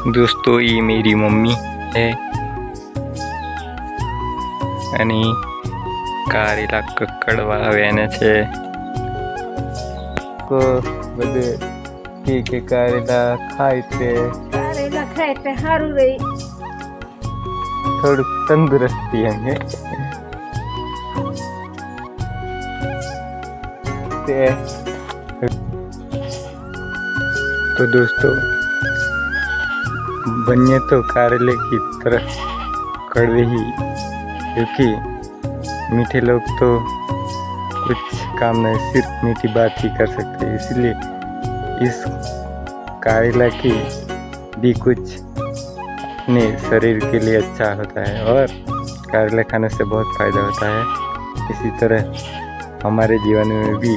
दोस्तों ये मेरी मम्मी है અને કારેલા કકડવા આવ્યા છે કો બધે કે કારેલા ખાય તે સારું રહી થોડુંક તંદુરસ્તી અંગે तो दोस्तों बनिए तो करेले की तरफ कड़वे ही, क्योंकि मीठे लोग तो कुछ काम नहीं सिर्फ मीठी बात ही कर सकते हैं, इसलिए इस करेला की भी कुछ अपने शरीर के लिए अच्छा होता है और करेला खाने से बहुत फ़ायदा होता है। इसी तरह हमारे जीवन में भी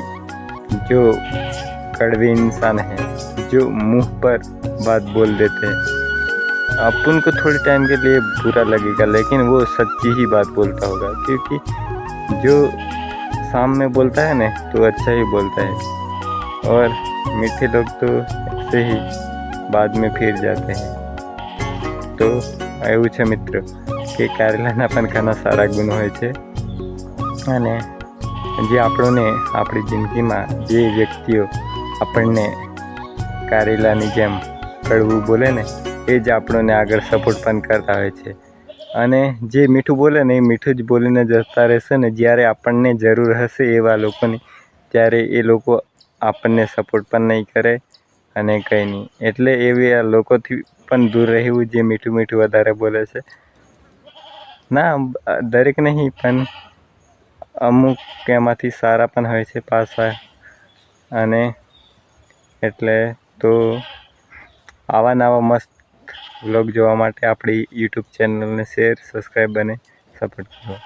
जो कड़वे इंसान हैं, जो मुंह पर बात बोल देते हैं, अपन को थोड़े टाइम के लिए बुरा लगेगा, लेकिन वो सच्ची ही बात बोलता होगा, क्योंकि जो सामने बोलता है ना तो अच्छा ही बोलता है और मीठे लोग तो ऐसे ही बाद में फिर जाते हैं। तो એવું છે મિત્ર કે કારેલાના પણ ઘણા સારા ગુણ હોય છે અને જે આપણને આપણી જિંદગીમાં જે વ્યક્તિઓ આપણને કારેલાની જેમ કડવું બોલે ને એ જ આપણને આગળ સપોર્ટ પણ કરતા હોય છે અને જે મીઠું બોલે ને એ મીઠું જ બોલીને જતા રહેશે ને જ્યારે આપણને જરૂર હશે એવા લોકોની ત્યારે એ લોકો આપણને સપોર્ટ પણ નહીં કરે અને કંઈ નહીં, એટલે એવી આ લોકોથી પણ દૂર રહેવું જે મીઠું મીઠું વધારે બોલે છે. ના દરેક નહીં પણ અમુક એમાંથી સારા પણ હોય છે પાછા અને એટલે તો આવા નવા મસ્ત વ્લોગ જોવા માટે આપણી યુટ્યુબ ચેનલને શેર, સબસ્ક્રાઈબ અને સપોર્ટ કરો.